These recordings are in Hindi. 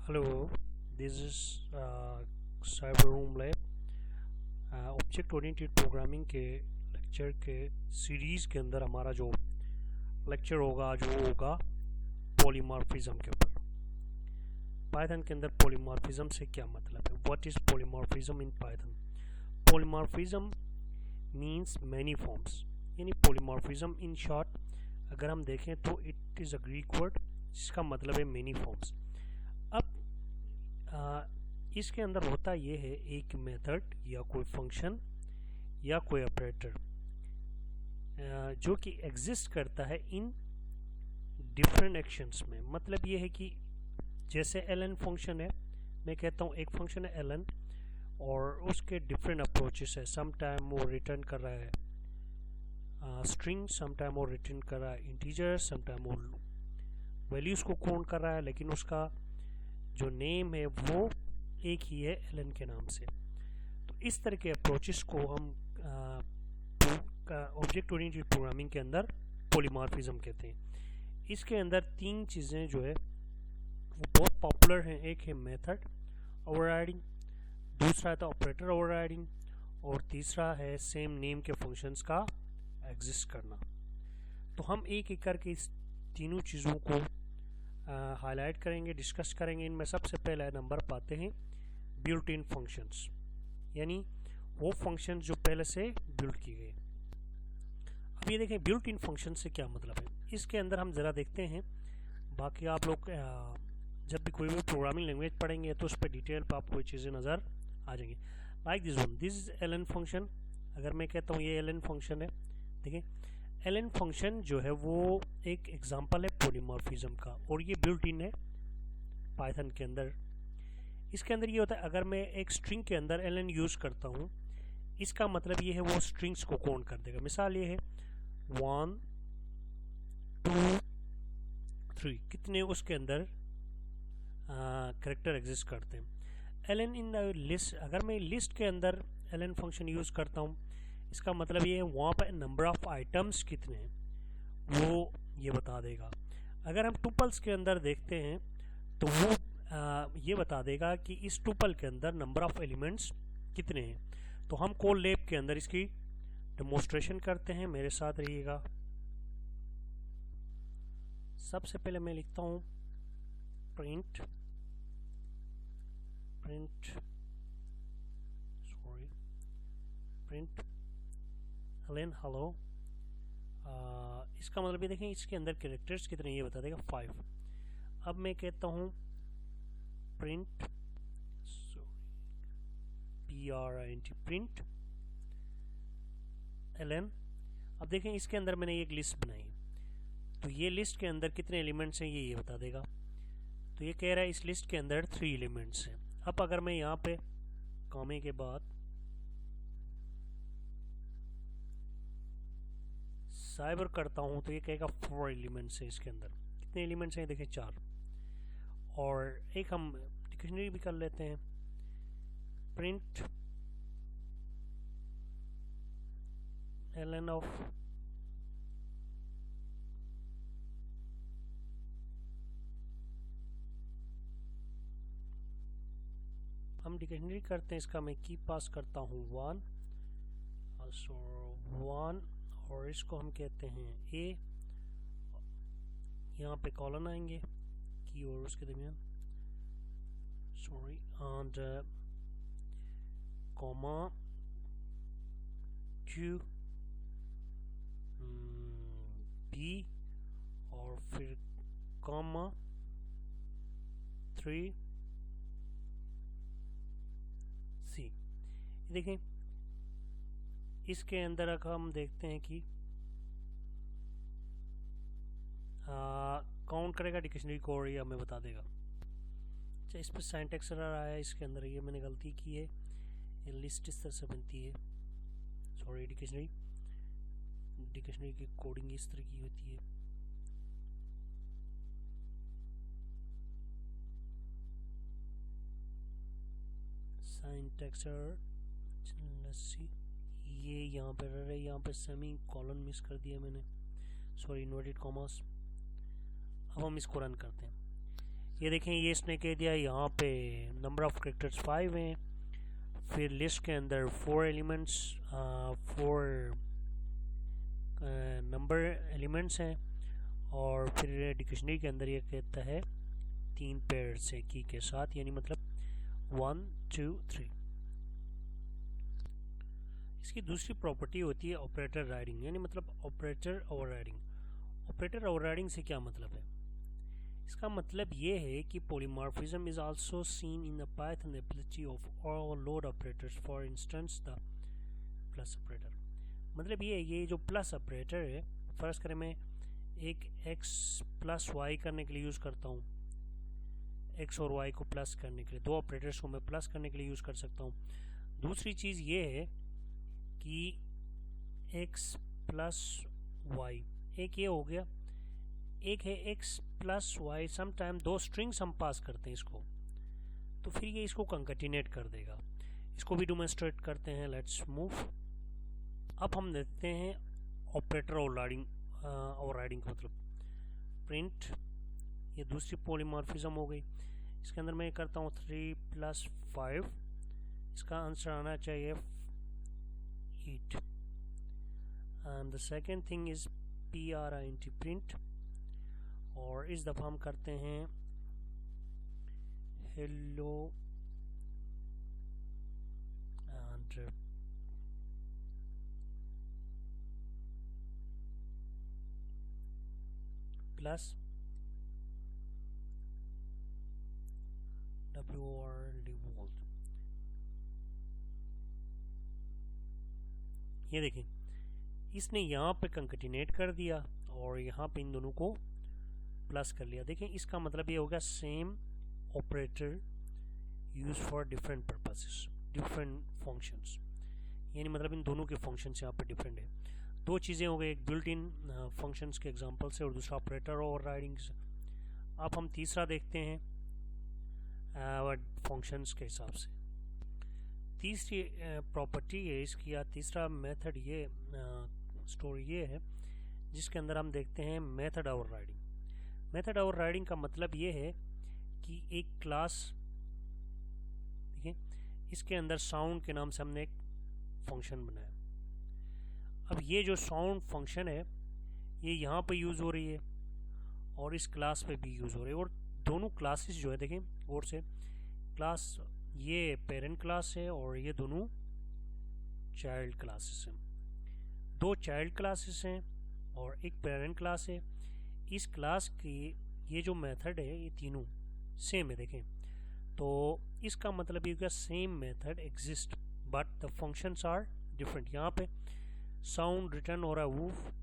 Hello, this is cyber room lab object oriented programming के लेक्चर के सीरीज़ के अंदर हमारा जो लेक्चर होगा आज वो होगा पॉलीमॉर्फिज्म के ऊपर। पाइथन के अंदर पॉलीमॉर्फिज्म से क्या मतलब है? What is polymorphism in Python? Polymorphism means many forms, यानी पॉलीमॉर्फिज्म इन शॉर्ट अगर हम देखें तो it is a Greek word जिसका मतलब है मैनी फॉर्म्स। अब इसके अंदर होता ये है एक मेथड या कोई फंक्शन या कोई ऑपरेटर जो कि एग्जिस्ट करता है इन डिफरेंट एक्शंस में। मतलब ये है कि जैसे एलन फंक्शन है, मैं कहता हूँ एक फंक्शन है एलन और उसके डिफरेंट अप्रोचेस है। सम टाइम वो रिटर्न कर रहा है स्ट्रिंग, सम टाइम वो रिटर्न कर रहा है इंटीजर, सम टाइम वो वैल्यूज़ को काउंट कर रहा है, लेकिन उसका जो नेम है वो एक ही है एलन के नाम से। तो इस तरह के अप्रोचेस को हम ऑब्जेक्ट ओरिएंटेड प्रोग्रामिंग के अंदर पॉलीमॉर्फिज्म कहते हैं। इसके अंदर तीन चीज़ें जो है वो बहुत पॉपुलर हैं। एक है मेथड ओवरराइडिंग, दूसरा है तो ऑपरेटर ओवरराइडिंग, और तीसरा है सेम नेम के फंक्शंस का एग्जिस्ट करना। तो हम एक एक करके इस तीनों चीज़ों को हाईलाइट करेंगे, डिस्कस करेंगे। इनमें सबसे पहले नंबर पाते हैं बिल्ट इन फंक्शंस, यानी वो फंक्शन जो पहले से बिल्ड किए गए। अब ये देखें बिल्ट इन फंक्शन से क्या मतलब है, इसके अंदर हम ज़रा देखते हैं। बाकी आप लोग जब भी कोई भी प्रोग्रामिंग लैंग्वेज पढ़ेंगे तो उस पर डिटेल पर आपको चीज़ें नज़र आ जाएंगी। Like this one, this is Alan function. अगर मैं कहता हूँ ये एलन फंक्शन है, देखें एलन फंक्शन जो है वो एक एग्जांपल है पॉलीमॉर्फिज्म का, और ये बिल्ट इन है पाइथन के अंदर। इसके अंदर ये होता है अगर मैं एक स्ट्रिंग के अंदर एलन यूज़ करता हूँ, इसका मतलब ये है वो स्ट्रिंग्स को काउंट कर देगा। मिसाल ये है 1 2 3, कितने उसके अंदर करेक्टर एग्जिस्ट करते हैं। एलन इन द लिस्ट, अगर मैं लिस्ट के अंदर एलन फंक्शन यूज़ करता हूँ, इसका मतलब ये है वहाँ पर नंबर ऑफ आइटम्स कितने हैं वो ये बता देगा। अगर हम टुपल्स के अंदर देखते हैं तो वो ये बता देगा कि इस टुपल के अंदर नंबर ऑफ एलिमेंट्स कितने हैं। तो हम कोड लैब के अंदर इसकी डेमोस्ट्रेशन करते हैं, मेरे साथ रहिएगा। सबसे पहले मैं लिखता हूँ प्रिंट एलन हेलो। इसका मतलब ये देखें इसके अंदर कैरेक्टर्स कितने ये बता देगा 5। अब मैं कहता हूँ प्रिंट प्रिंट एलन। अब देखें इसके अंदर मैंने एक लिस्ट बनाई, तो ये लिस्ट के अंदर कितने एलिमेंट्स हैं ये बता देगा। तो ये कह रहा है इस लिस्ट के अंदर 3 एलिमेंट्स हैं। अब अगर मैं यहाँ पे कॉमे के बाद साइबर करता हूँ तो ये कहेगा 4 एलिमेंट्स हैं। इसके अंदर कितने एलिमेंट्स हैं देखें 4। और एक हम डिक्शनरी भी कर लेते हैं, प्रिंट एलन ऑफ हम डिक्शनरी करते हैं, इसका मैं की पास करता हूँ 1 और इसको हम कहते हैं ए। यहाँ पे कॉलन आएंगे की और उसके दरमियान एंड कॉमा Q B और फिर कॉमा 3 C। देखें इसके अंदर अगर हम देखते हैं कि काउंट करेगा डिक्शनरी को और ये हमें बता देगा। अच्छा, इस पर सिंटैक्स एरर आया इसके अंदर, ये मैंने गलती की है। ये लिस्ट इस तरह से बनती है, सॉरी डिक्शनरी की कोडिंग इस तरह की होती है। सिंटैक्स एरर, ये यहाँ पर एरर है, यहाँ पे सेमी कॉलन मिस कर दिया मैंने, सॉरी इन्वर्टेड कॉमास। अब हम इसको रन करते हैं। ये देखें, ये इसने कह दिया यहाँ पे नंबर ऑफ कैरेक्टर्स 5 हैं, फिर लिस्ट के अंदर 4 एलिमेंट्स 4 नंबर एलिमेंट्स हैं, और फिर डिक्शनरी के अंदर ये कहता है 3 पेयर से की के साथ, यानी मतलब 1 2 3। इसकी दूसरी प्रॉपर्टी होती है ऑपरेटर राइडिंग, यानी मतलब ऑपरेटर ओवरराइडिंग। ऑपरेटर ओवरराइडिंग से क्या मतलब है? इसका मतलब ये है कि polymorphism is also seen in the Python ability of all load operators, for instance the plus operator। मतलब ये जो प्लस ऑपरेटर है, फर्ज करें मैं एक x प्लस वाई करने के लिए यूज़ करता हूँ, x और y को प्लस करने के लिए, दो ऑपरेटर्स को मैं प्लस करने के लिए यूज़ कर सकता हूँ। दूसरी चीज़ ये है कि x प्लस वाई, एक ये हो गया, एक है x प्लस वाई। समटाइम दो स्ट्रिंग्स हम पास करते हैं इसको, तो फिर ये इसको कंकैटिनेट कर देगा। इसको भी डेमोंस्ट्रेट करते हैं, लेट्स मूव। अब हम देखते हैं ऑपरेटर ओवरराइडिंग का मतलब प्रिंट, ये दूसरी पॉलीमॉर्फिज्म हो गई। इसके अंदर मैं करता हूँ 3 + 5, इसका आंसर आना चाहिए 8। And the second thing is print print, और इस दफ़ा हम करते हैं hello and plus WR default। ये देखें, इसने यहाँ पे कंकैटिनेट कर दिया और यहाँ पे इन दोनों को प्लस कर लिया। देखें, इसका मतलब ये होगा same operator use for different purposes, different functions, यानी मतलब इन दोनों के फंक्शंस यहाँ पे डिफरेंट है। दो चीज़ें हो गई, एक बिल्ट इन फंक्शंस के एग्जांपल से और दूसरा ऑपरेटर ओवरराइडिंग से। अब हम तीसरा देखते हैं फंक्शंस के हिसाब से। तीसरी प्रॉपर्टी है इसकी, या तीसरा मेथड ये स्टोरी ये है जिसके अंदर हम देखते हैं मेथड ओवरराइडिंग। मेथड ओवरराइडिंग का मतलब ये है कि एक क्लास, देखिए इसके अंदर साउंड के नाम से हमने एक फंक्शन बनाया। अब ये जो साउंड फंक्शन है ये यहाँ पे यूज़ हो रही है और इस क्लास पे भी यूज़ हो रही है, और दोनों क्लासेस जो है देखें और से क्लास, ये पेरेंट क्लास है और ये दोनों चाइल्ड क्लासेस हैं। दो चाइल्ड क्लासेस हैं और एक पेरेंट क्लास है। इस क्लास की ये जो मेथड है ये तीनों सेम है। देखें तो इसका मतलब ये same method exist but the functions are different. यहाँ पे साउंड रिटर्न हो रहा है वूफ,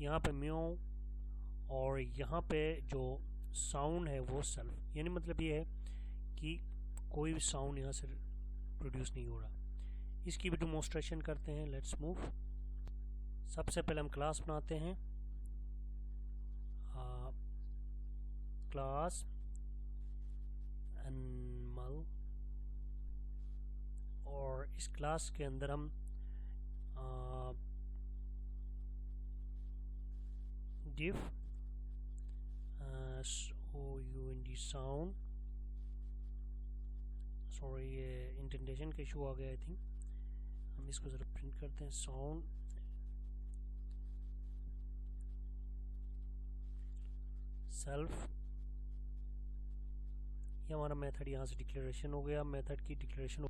यहाँ पे म्याऊ, और यहाँ पे जो साउंड है वो सेल्फ, यानी मतलब ये है कि कोई भी साउंड यहाँ से प्रोड्यूस नहीं हो रहा। इसकी भी डेमोंस्ट्रेशन करते हैं, लेट्स मूव। सबसे पहले हम क्लास बनाते हैं, क्लास एनिमल, और इस क्लास के अंदर हम div sound, सॉरी ये इंटेंटेशन का इशू आ गया आई थिंक, हम इसको ज़रा प्रिंट करते हैं। साउंड सेल्फ, ये हमारा मेथड यहाँ से डिक्लेरेशन हो गया। मेथड की डिक्लेरेशन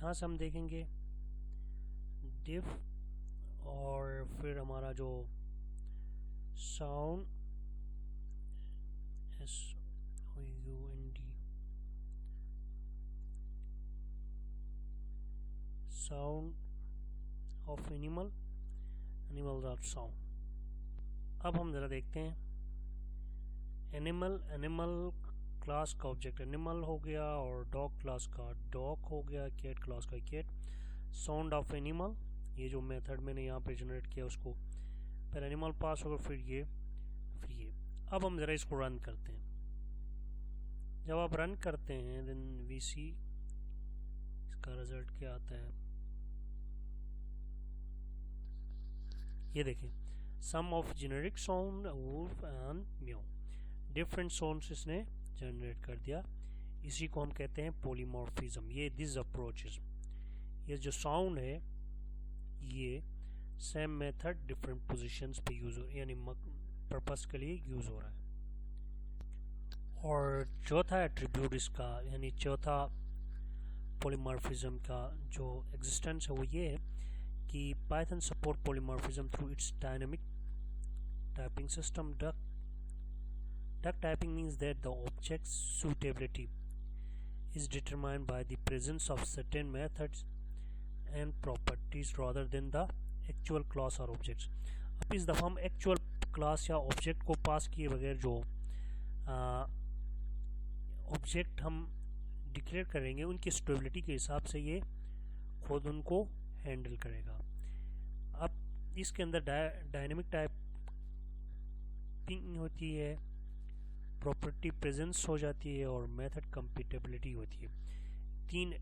यहाँ से हम देखेंगे डिफ और फिर हमारा जो sound SOUND sound of animal dot sound. अब हम ज़रा देखते हैं एनिमल क्लास का ऑब्जेक्ट एनिमल हो गया और डॉग क्लास का डॉग हो गया, कैट क्लास का कैट। साउंड ऑफ एनिमल, ये जो मेथड मैंने यहाँ पे जनरेट किया उसको पहले एनिमल पास होगा, फिर ये। अब हम ज़रा इसको रन करते हैं। जब आप रन करते हैं देन वी सी इसका रिजल्ट क्या आता है। ये देखें, some of generic sound wolf and meow, different sounds इसने जनरेट कर दिया। इसी को हम कहते हैं पॉलीमॉर्फिज्म। ये दिस अप्रोचेस, ये जो साउंड है ये सेम मेथड डिफरेंट पोजीशंस पे यूज हो, यानी पर्पस के लिए यूज हो रहा है। और चौथा एट्रीब्यूट इसका, यानी चौथा पॉलीमॉर्फिज्म का जो एग्जिस्टेंस है वो ये है कि Python support polymorphism through it's dynamic typing system duck typing means that the object's suitability is determined by the presence of certain methods and properties rather than the actual class or objects। अब इस दफ़ा हम एक्चुअल क्लास या ऑब्जेक्ट को पास किए बगैर जो ऑब्जेक्ट हम डिक्लेयर करेंगे उनकी सुटेबिलिटी के हिसाब से ये खुद उनको हैंडल करेगा। अब इसके अंदर डायनेमिक टाइपिंग होती है, प्रॉपर्टी प्रेजेंस हो जाती है और मेथड कंपैटिबिलिटी होती है। तीन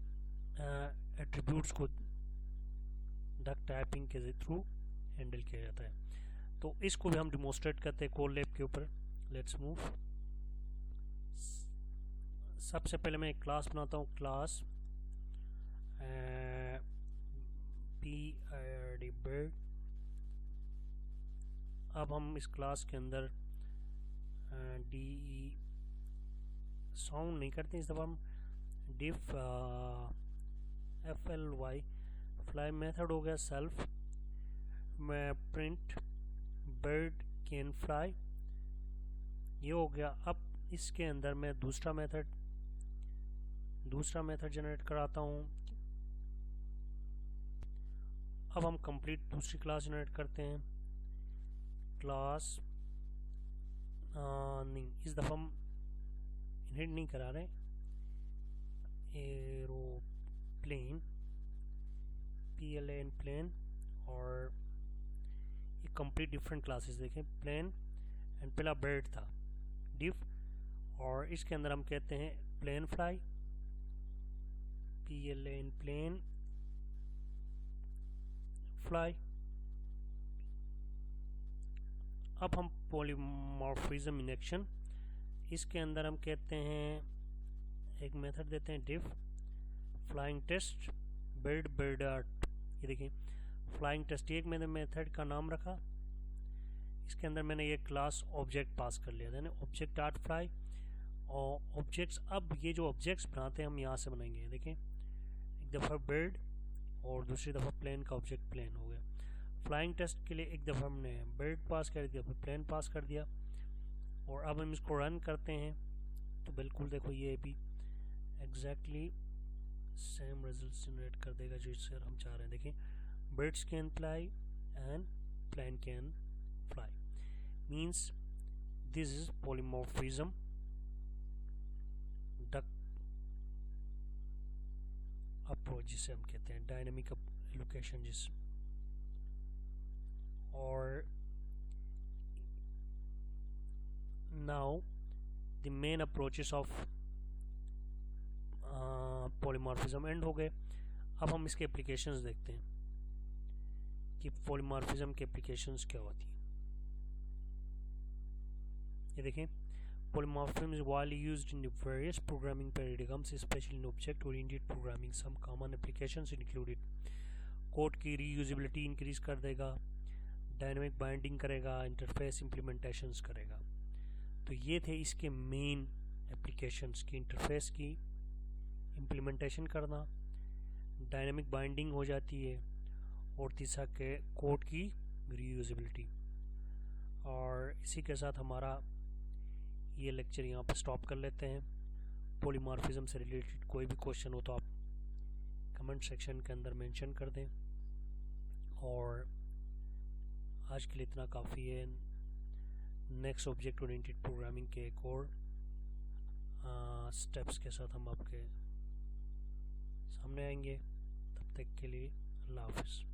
एट्रीब्यूट्स को डक टाइपिंग के थ्रू हैंडल किया जाता है। तो इसको भी हम डिमोन्स्ट्रेट करते हैं कोड लैब के ऊपर। Let's move. सबसे पहले मैं एक क्लास बनाता हूँ, क्लास PIRD bird। अब हम इस क्लास के अंदर DE साउंड नहीं करते, इस दफ़ा हम डिफ FLY फ्लाई मेथड हो गया सेल्फ में प्रिंट बर्ड कैन फ्लाई, ये हो गया। अब इसके अंदर मैं दूसरा मेथड जनरेट कराता हूँ। अब हम कंप्लीट दूसरी क्लास जनरेट करते हैं, क्लास नहीं, इस दफ़ा हम इनहेरिट नहीं करा रहे, एरोप्लेन PLAN प्लेन। और ये कंप्लीट डिफरेंट क्लासेस देखें, प्लेन एंड पहला बर्ड था डिफ, और इसके अंदर हम कहते हैं plane fly PLAN plane fly. अब हम पॉलीमॉर्फिज्म इन एक्शन, इसके अंदर हम कहते हैं एक मेथड देते हैं डिफ flying test bird bird art. ये देखिए फ्लाइंग टेस्ट, एक मैंने मेथड का नाम रखा, इसके अंदर मैंने ये क्लास ऑब्जेक्ट पास कर लिया था, ऑब्जेक्ट आर्ट फ्लाई। और ऑब्जेक्ट्स, अब ये जो ऑब्जेक्ट्स बनाते हैं हम यहाँ से बनाएंगे। देखें, एक दफ़ा बर्ड और दूसरी दफ़ा प्लेन का ऑब्जेक्ट प्लेन हो गया। फ्लाइंग टेस्ट के लिए एक दफ़ा हमने बर्ड पास कर दिया, फिर प्लेन पास कर दिया। और अब हम इसको रन करते हैं तो बिल्कुल देखो ये भी एग्जैक्टली सेम रिजल्ट जनरेट कर देगा जो इससे हम चाह रहे हैं। देखें, birds can fly and plane can fly, means this is polymorphism duck approach, जिसे हम कहते हैं डायनेमिक एलोकेशन जिस। और now the main approaches of polymorphism and हो गए। अब हम इसके एप्लीकेशंस देखते हैं कि पॉलीमॉर्फिज्म के एप्लीकेशंस क्या होती हैं। ये देखें, polymorphism is widely used in various programming paradigms, especially in object-oriented programming. Some common applications included code की रीयूजेबिलिटी इंक्रीज कर देगा, डायनेमिक बाइंडिंग करेगा, इंटरफेस इम्प्लीमेंटेशंस करेगा। तो ये थे इसके मेन एप्लीकेशंस की, इंटरफेस की इम्प्लीमेंटेशन करना, डायनेमिक बाइंडिंग हो जाती है, और तीसरा के कोड की रीयूजेबिलिटी। और इसी के साथ हमारा ये लेक्चर यहाँ पर स्टॉप कर लेते हैं। पॉलीमॉर्फिज्म से रिलेटेड कोई भी क्वेश्चन हो तो आप कमेंट सेक्शन के अंदर मेंशन कर दें। और आज के लिए इतना काफ़ी है। नेक्स्ट ऑब्जेक्ट ओरिएंटेड प्रोग्रामिंग के एक और स्टेप्स के साथ हम आपके सामने आएंगे। तब तक के लिए अल्लाह हाफिज़।